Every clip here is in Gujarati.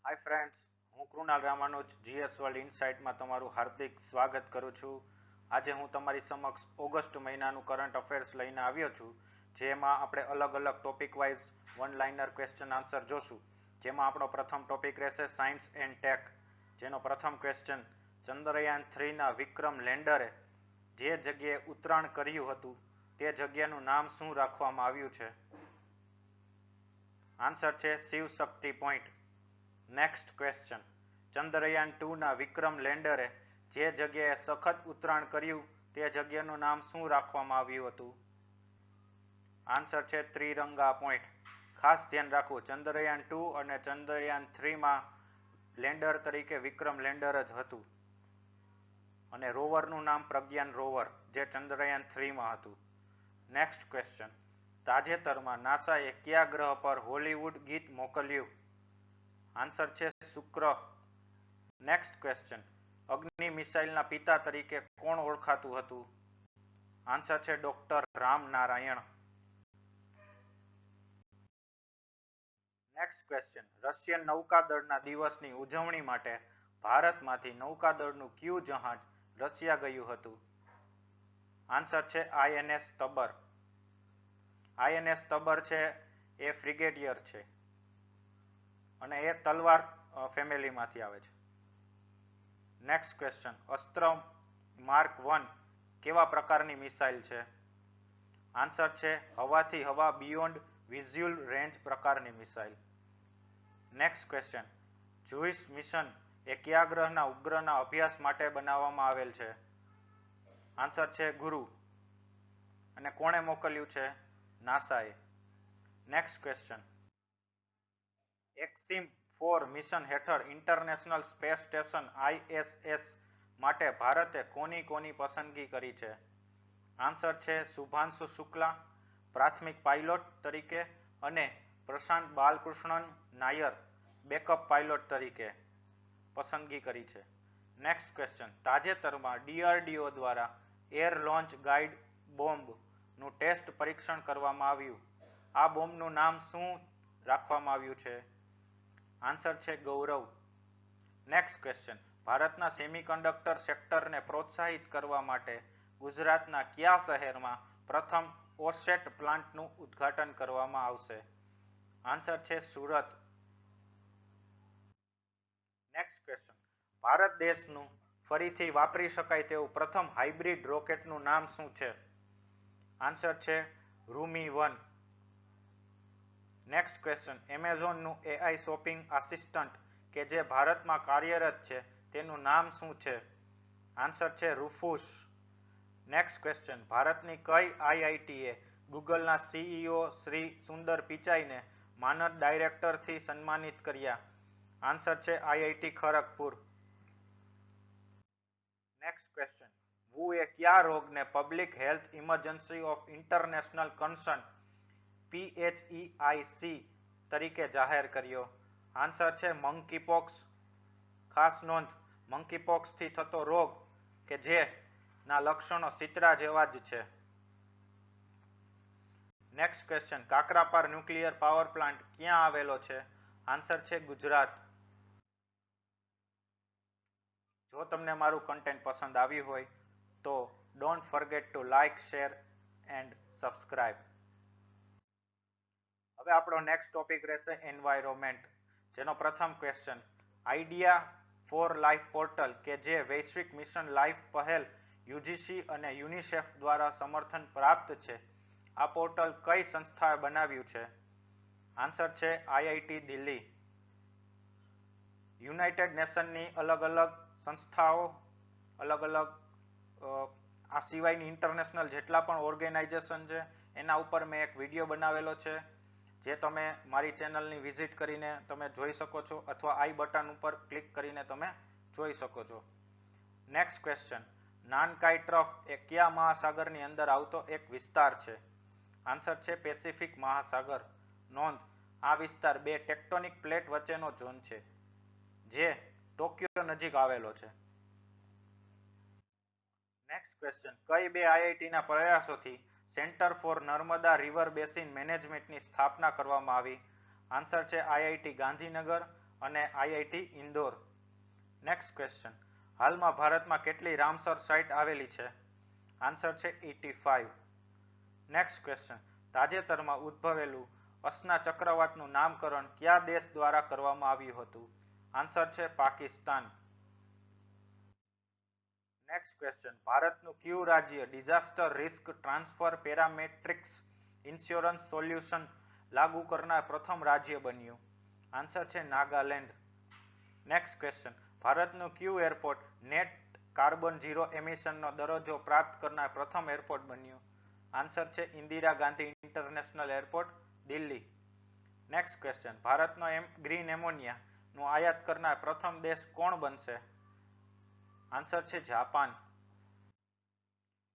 હાય ફ્રેન્ડ્સ, હું કૃણાલ રામાનુજ જીએસ વર્લ્ડ ઇનસાઇટમાં તમારું હાર્દિક સ્વાગત કરું છું. આજે હું તમારી સમક્ષ ઓગસ્ટ મહિનાનું કરંટ અફેર્સ લઈને આવ્યો છું, જેમાં આપણે અલગ અલગ topic wise one liner question answer જોશું. જેમાં આપણો પ્રથમ ટોપિક રહેશે સાયન્સ એન્ડ ટેક, જેનો પ્રથમ ક્વેશ્ચન ચંદ્રયાન 3ના વિક્રમ લેન્ડરે જે જગ્યાએ ઉતરાણ કર્યું હતું તે જગ્યાનું નામ શું રાખવામાં આવ્યું છે? આન્સર છે શિવ શક્તિ પોઈન્ટ. નેક્સ્ટ ક્વેશ્ચન ચંદ્રયાન 2ના વિક્રમ લેન્ડરે જે જગ્યાએ સખત ઉતરાણ કર્યું તે જગ્યાનું નામ શું રાખવામાં આવ્યું હતું? આન્સર છે ત્રિરંગા પોઈન્ટ. ખાસ ધ્યાન રાખવું, ચંદ્રયાન 2 અને ચંદ્રયાન 3માં લેન્ડર તરીકે વિક્રમ લેન્ડર જ હતું અને રોવરનું નામ પ્રજ્ઞાન રોવર, જે ચંદ્રયાન 3માં હતું. નેક્સ્ટ ક્વેશ્ચન તાજેતરમાં નાસાએ કયા ગ્રહ પર હોલિવૂડ ગીત મોકલ્યું? આન્સર છે શુક્ર. નેક્સ્ટ ક્વેશ્ચન અગ્નિ મિસાઇલના પિતા તરીકે કોણ ઓળખાતું હતું? આન્સર છે doctor Ram Narayan. Next question Russian નૌકાદળના દિવસની ઉજવણી માટે ભારતમાંથી નૌકાદળનું કયું જહાજ રશિયા ગયું હતું? આન્સર છે આઈએનએસ તબર. આઈએનએસ તબર છે એ ફ્રિગેટિયર છે અને એ તલવાર ફેમિલીમાંથી આવે છે. નેક્સ્ટ ક્વેશ્ચન અસ્ત્ર માર્ક 1 કેવા પ્રકારની મિસાઇલ છે? આન્સર છે હવાથી હવા બિયોન્ડ વિઝ્યુઅલ રેન્જ પ્રકારની મિસાઇલ. નેક્સ્ટ ક્વેશ્ચન જુઇસ મિશન એ કયા ગ્રહના ઉપગ્રહના અભ્યાસ માટે બનાવવામાં આવેલ છે? આન્સર છે ગુરુ. અને કોણે મોકલ્યું છે? નાસાએ. નેક્સ્ટ ક્વેશ્ચન એક્સિમ 4 મિશન હેઠળ ઇન્ટરનેશનલ સ્પેસ સ્ટેશન ISS માટે ભારતે કોની પસંદગી કરી છે? આન્સર છે શુભાંશુ શુક્લા પ્રાથમિક પાયલોટ તરીકે અને પ્રશાંત બાલકૃષ્ણન નાયર બેકઅપ પાયલોટ તરીકે પસંદગી કરી છે. નેક્સ્ટ ક્વેશ્ચન તાજેતરમાં DRDO દ્વારા એર લોન્ચ ગાઇડ બોમ્બનું ટેસ્ટ પરીક્ષણ કરવામાં આવ્યું. આ બોમ્બનું નામ શું રાખવામાં આવ્યું છે? આન્સર છે ગૌરવ. નેક્સ્ટ ક્વેશ્ચન ભારતના સેમિકન્ડક્ટર સેક્ટરને પ્રોત્સાહિત કરવા માટે ગુજરાતના કયા શહેરમાં પ્રથમ ઓસેટ પ્લાન્ટનું ઉદ્ઘાટન કરવામાં આવશે? આન્સર છે સુરત. નેક્સ્ટ ક્વેશ્ચન ભારત દેશનું ફરીથી વાપરી શકાય તેવું પ્રથમ હાઇબ્રિડ રોકેટનું નામ શું છે? આન્સર છે રૂમી 1. નેક્સ્ટ ક્વેશ્ચન એમેઝોનનું AI શોપિંગ આસિસ્ટન્ટ કે જે ભારતમાં કાર્યરત છે તેનું નામ શું છે? આન્સર છે રૂફુસ. નેક્સ્ટ ક્વેશ્ચન ભારતની કઈ IITએ ગૂગલના CEO શ્રી સુંદર પિચાઈને માનદ ડાયરેક્ટરથી સન્માનિત કર્યા? આન્સર છે IIT ખરગપુર. નેક્સ્ટ ક્વેશ્ચન વુએ કયા રોગને public health emergency of international concern PHEIC તરીકે જાહેર કર્યો? આન્સર છે મંકીપોક્સ. ખાસ નોંધ, મંકીપોક્સથી થતો રોગ કે જેના લક્ષણો શીતળા જેવા જ છે. Next question Kakrapar nuclear power plant ક્યાં આવેલો છે? આન્સર છે ગુજરાત. જો તમને મારું કન્ટેન્ટ પસંદ આવ્યું હોય તો don't forget two like, share and subscribe. હવે આપણો નેક્સ્ટ ટોપિક રહેશે એન્વાયરોમેન્ટ, જેનો પ્રથમ question idea for life portal કે જે વૈશ્વિક મિશન લાઈફ પહેલ યુજીસી અને યુનિસેફ દ્વારા સમર્થન પ્રાપ્ત છે, આ પોર્ટલ કઈ સંસ્થાએ બનાવ્યું છે? આન્સર છે IIT દિલ્હી. યુનાઇટેડ નેશનની અલગ અલગ સંસ્થાઓ, અલગ અલગ આ સિવાયની ઇન્ટરનેશનલ જેટલા પણ ઓર્ગેનાઇઝેશન છે એના ઉપર મેં એક વિડીયો બનાવેલો છે, જે તમે મારી ચેનલની વિઝિટ કરીને તમે જોઈ શકો છો અથવા આઈ બટન ઉપર ક્લિક કરીને તમે જોઈ શકો છો. નેક્સ્ટ ક્વેશ્ચન નાનકાઈ ટ્રફ એ કયા મહાસાગરની અંદર આવતો એક વિસ્તાર છે? આન્સર છે પેસિફિક મહાસાગર. નોંધ, આ વિસ્તાર બે ટેક્ટોનિક પ્લેટ વચ્ચેનો ઝોન છે જે ટોક્યો નજીક આવેલો છે. નેક્સ્ટ ક્વેશ્ચન કઈ બે IITના પ્રયાસોથી centre for Narmada river basin મેનેજમેન્ટની સ્થાપના કરવામાં આવી? આન્સર છે IIT ગાંધીનગર અને આઈઆઈટી ઇન્દોર. નેક્સ્ટ ક્વેશ્ચન, હાલમાં ભારતમાં કેટલી રામસર સાઇટ આવેલી છે? આન્સર છે 85. નેક્સ્ટ ક્વેશ્ચન, તાજેતરમાં ઉદ્ભવેલું અસના ચક્રવાતનું નામકરણ કયા દેશ દ્વારા કરવામાં આવ્યું હતું? આન્સર છે પાકિસ્તાન. નેક્સ્ટ ક્વેશ્ચન, ભારતનું કયું રાજ્ય disaster risk transfer parametrics insurance solution લાગુ કરનાર પ્રથમ રાજ્ય બન્યું? આન્સર છે નાગાલેન્ડ. નેક્સ્ટ ક્વેશ્ચન, ભારતનું કયું એરપોર્ટ નેટ કાર્બન ઝીરો એમિશનનો દરજ્જો પ્રાપ્ત કરનાર પ્રથમ એરપોર્ટ બન્યું? આન્સર છે Indira Gandhi international airport, Delhi. Next question, ભારતનો ગ્રીન એમોનિયા નું આયાત કરનાર પ્રથમ દેશ કોણ બનશે? આન્સર છે જાપાન.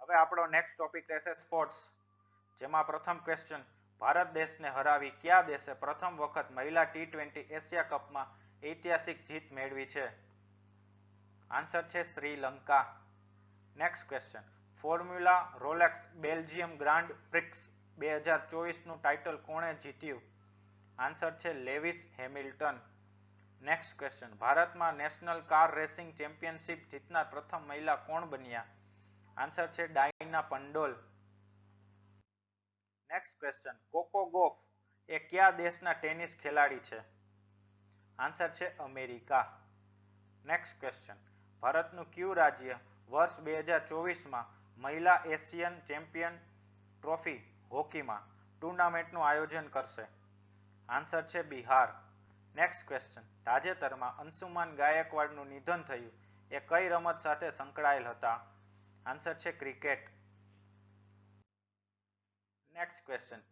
હવે આપણો નેક્સ્ટ ટોપિક રહેશે સ્પોર્ટ્સ, જેમાં પ્રથમ ક્વેશ્ચન, ભારત દેશને હરાવી કયા દેશે પ્રથમ વખત મહિલા T20 એશિયા કપમાં ઐતિહાસિક જીત મેળવી છે? આન્સર છે Sri Lanka. Next question, formula Rolex Belgium grand prix 2024 નું ટાઇટલ કોણે જીત્યું? આન્સર છે લેવિસ હેમિલ્ટન. નેક્સ્ટ ક્વેશ્ચન, ભારતમાં નેશનલ કાર રેસિંગ ચેમ્પિયનશિપ જીતનાર પ્રથમ મહિલા કોણ બન્યા? આન્સર છે ડાયના પંડોલ. નેક્સ્ટ ક્વેશ્ચન, કોકો ગોફ એ કયા દેશના ટેનિસ ખેલાડી છે? આન્સર છે અમેરિકા. નેક્સ્ટ ક્વેશ્ચન, ભારતનું કયું રાજ્ય વર્ષ 2024માં મહિલા એશિયન ચેમ્પિયન ટ્રોફી હોકીમાં ટુર્નામેન્ટનું આયોજન કરશે? આન્સર છે બિહાર. નેક્સ્ટ ક્વેશ્ચન, તાજેતરમાં અંશુમાન ગાયકવાડનું નિધન થયું એ કઈ રમત સાથે સંકળાયેલ હતા? આન્સર છે cricket. Next question,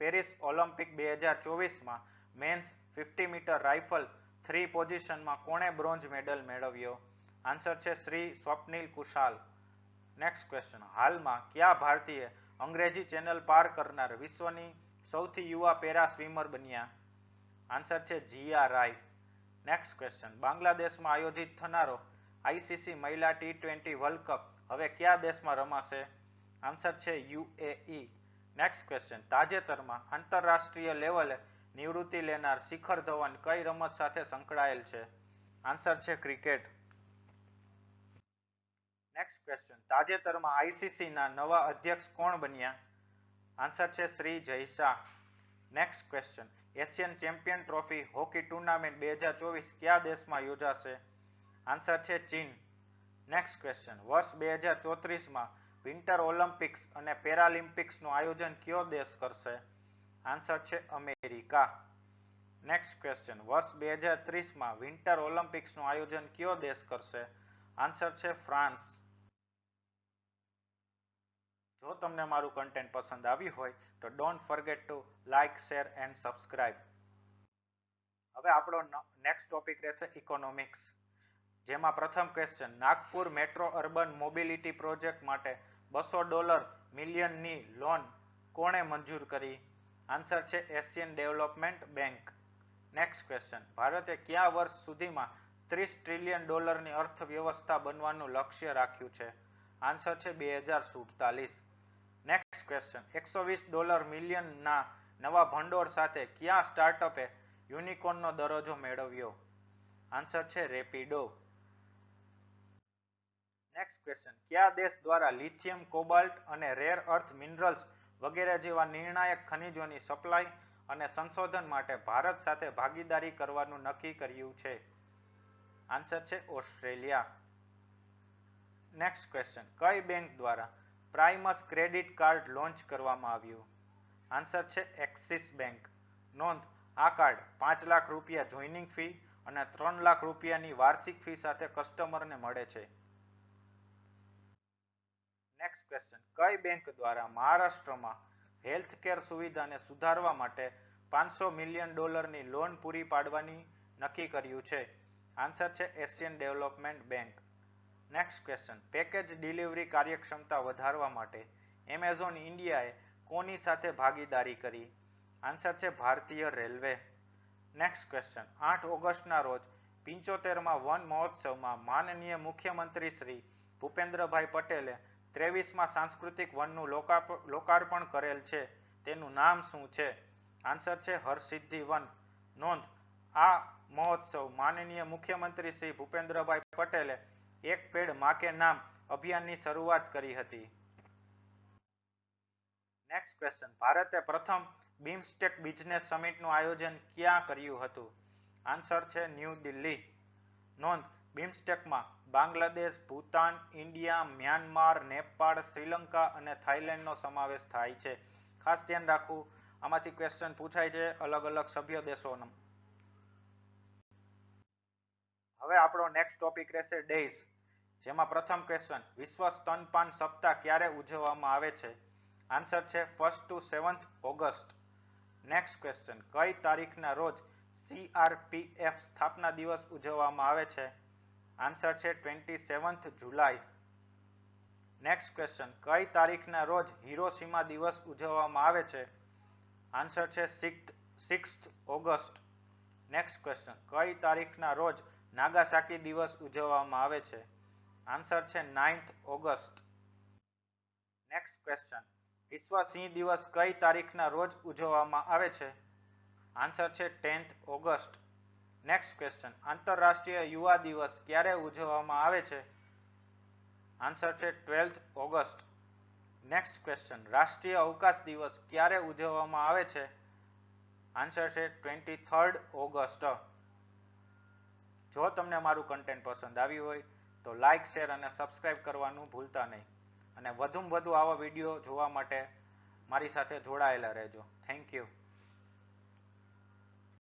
Paris olympic 2024માં મેન્સ 50 મીટર રાઇફલ 3 પોઝિશનમાં કોણે બ્રોન્ઝ મેડલ મેળવ્યો? આન્સર છે શ્રી સ્વપ્નિલ કુશાલ. નેક્સ્ટ ક્વેશ્ચન, હાલમાં કયા ભારતીય અંગ્રેજી ચેનલ પાર કરનાર વિશ્વની સૌથી યુવા પેરા સ્વિમર બન્યા? આન્સર છે જીયા રાય. નેક્સ્ટ ક્વેશ્ચન, બાંગ્લાદેશમાં આયોજિત થનારો આઈસીસી મહિલા T20 વર્લ્ડ કપ હવે કયા દેશમાં રમાશે? આન્સર છે યુએઈ. નેક્સ્ટ ક્વેશ્ચન, તાજેતરમાં આંતરરાષ્ટ્રીય લેવલે નિવૃત્તિ લેનાર શિખર ધવન કઈ રમત સાથે સંકળાયેલ છે? આન્સર છે ક્રિકેટ. નેક્સ્ટ ક્વેશ્ચન, તાજેતરમાં આઈસીસી ના નવા અધ્યક્ષ કોણ બન્યા? આન્સર છે Shri Jay Shah. Next question, Asian champion trophy hockey tournament 2024 કયા દેશમાં યોજાશે? આન્સર છે ચીન. નેક્સ્ટ ક્વેશ્ચન, વર્ષ 2034માં વિન્ટર ઓલિમ્પિક્સ અને પેરાલિમ્પિક્સનું આયોજન કયો દેશ કરશે? આન્સર છે અમેરિકા. નેક્સ્ટ ક્વેશ્ચન, વર્ષ 2030માં વિન્ટર ઓલિમ્પિક્સનું આયોજન કયો દેશ કરશે? આન્સર છે ફ્રાન્સ. જો તમને મારું કન્ટેન્ટ પસંદ આવ્યું હોય તો don't forget two like, share and subscribe. હવે આપણો નેક્સ્ટ ટોપિક રહેશે ઇકોનોમિક્સ, જેમાં પ્રથમ question, Nagpur metro urban mobility project માટે $200 મિલિયનની લોન કોણે મંજૂર કરી? આન્સર છે Asian development bank. Next question, ભારતે કયા વર્ષ સુધીમાં $30 ટ્રિલિયન ની અર્થવ્યવસ્થા બનવાનું લક્ષ્ય રાખ્યું છે? આન્સર છે 2047. નેક્સ્ટ ક્વેશ્ચન, $120 મિલિયનના નવા ભંડોળ સાથે કયા સ્ટાર્ટઅપે યુનિકોર્નનો દરજ્જો મેળવ્યો? આન્સર છે રેપિડો. નેક્સ્ટ ક્વેશ્ચન, કયા દેશ દ્વારા લિથિયમ, કોબાલ્ટ અને રેર અર્થ મિનરલ્સ વગેરે જેવા નિર્ણાયક ખનિજોની સપ્લાય અને સંશોધન માટે ભારત સાથે ભાગીદારી કરવાનું નક્કી કર્યું છે? આન્સર છે ઓસ્ટ્રેલિયા. નેક્સ્ટ ક્વેશ્ચન, કઈ બેંક દ્વારા પ્રાઇમસ ક્રેડિટ કાર્ડ લોન્ચ કરવામાં આવ્યું? આન્સર છે એક્સિસ બેંક. નોંધ, આ કાર્ડ 5 લાખ રૂપિયા જોઈનિંગ ફી અને 3 લાખ રૂપિયાની વાર્ષિક ફી સાથે કસ્ટમરને મળે છે. નેક્સ્ટ ક્વેશ્ચન, કઈ બેંક દ્વારા મહારાષ્ટ્રમાં હેલ્થકેર સુવિધાને સુધારવા માટે $500 મિલિયન ની લોન પૂરી પાડવાની નક્કી કર્યું છે? આન્સર છે Asian development bank. Next question, package delivery કાર્યક્ષમતા વધારવા માટે એમેઝોન ઇન્ડિયાએ કોની સાથે ભાગીદારી કરી? આન્સર છે ભારતીય રેલવે. નેક્સ્ટ ક્વેશ્ચન, 8 ઓગસ્ટના રોજ 75માં વન મહોત્સવમાં માનનીય મુખ્યમંત્રી શ્રી ભૂપેન્દ્રભાઈ પટેલે 23માં સાંસ્કૃતિક વનનું લોકાર્પણ કરેલ છે, તેનું નામ શું છે? આન્સર છે હરસિદ્ધિ વન. નોંધ, આ મહોત્સવ માનનીય મુખ્યમંત્રી શ્રી ભૂપેન્દ્રભાઈ પટેલે એક પેડ માં કે નામ અભિયાનની શરૂઆત કરી હતી. નેક્સ્ટ ક્વેશ્ચન, ભારતે પ્રથમ બિમસ્ટેક બિઝનેસ સમિટનું આયોજન ક્યાં કર્યું હતું? આન્સર છે ન્યૂ દિલ્હી. નોંધ, બિમસ્ટેકમાં બાંગ્લાદેશ, ભૂતાન, ઇન્ડિયા, મ્યાનમાર, નેપાળ, શ્રીલંકા અને થાઈલેન્ડનો સમાવેશ થાય છે. ખાસ ધ્યાન રાખવું, આમાંથી ક્વેશ્ચન પૂછાય છે અલગ અલગ સભ્ય દેશોનો. હવે આપણો નેક્સ્ટ ટોપિક રહેશે ડેઝ, જેમાં પ્રથમ ક્વેશ્ચન, વિશ્વ સ્તનપાન સપ્તાહ ક્યારે ઉજવવામાં આવે છે? આન્સર છે 1st to 7th August. Next question, કઈ તારીખના રોજ CRPF સ્થાપના દિવસ ઉજવવામાં આવે છે? આન્સર છે 27th જુલાઈ. નેક્સ્ટ ક્વેશ્ચન, કઈ તારીખના રોજ હિરોશીમા દિવસ ઉજવવામાં આવે છે? આન્સર છે 6th ઓગસ્ટ. નેક્સ્ટ ક્વેશ્ચન, કઈ તારીખના રોજ નાગાસાકી દિવસ ઉજવવામાં આવે છે? આન્સર છે 9th ઓગસ્ટ. નેક્સ્ટ ક્વેશ્ચન, વિશ્વ સિંહ દિવસ કઈ તારીખના રોજ ઉજવવામાં આવે છે? આન્સર છે 10th ઓગસ્ટ. નેક્સ્ટ ક્વેશ્ચન, આંતરરાષ્ટ્રીય યુવા દિવસ ક્યારે ઉજવવામાં આવે છે? આન્સર છે 12th ઓગસ્ટ. નેક્સ્ટ ક્વેશ્ચન, રાષ્ટ્રીય અવકાશ દિવસ ક્યારે ઉજવવામાં આવે છે? આન્સર છે 23rd ઓગસ્ટ. જો તમને મારું કન્ટેન્ટ પસંદ આવ્યું હોય તો લાઇક, શેર અને સબસ્ક્રાઇબ કરવાનું ભૂલતા નહીં, અને વધુમાં વધુ આવા વિડીયો જોવા માટે મારી સાથે જોડાયેલા રહેજો. Thank you.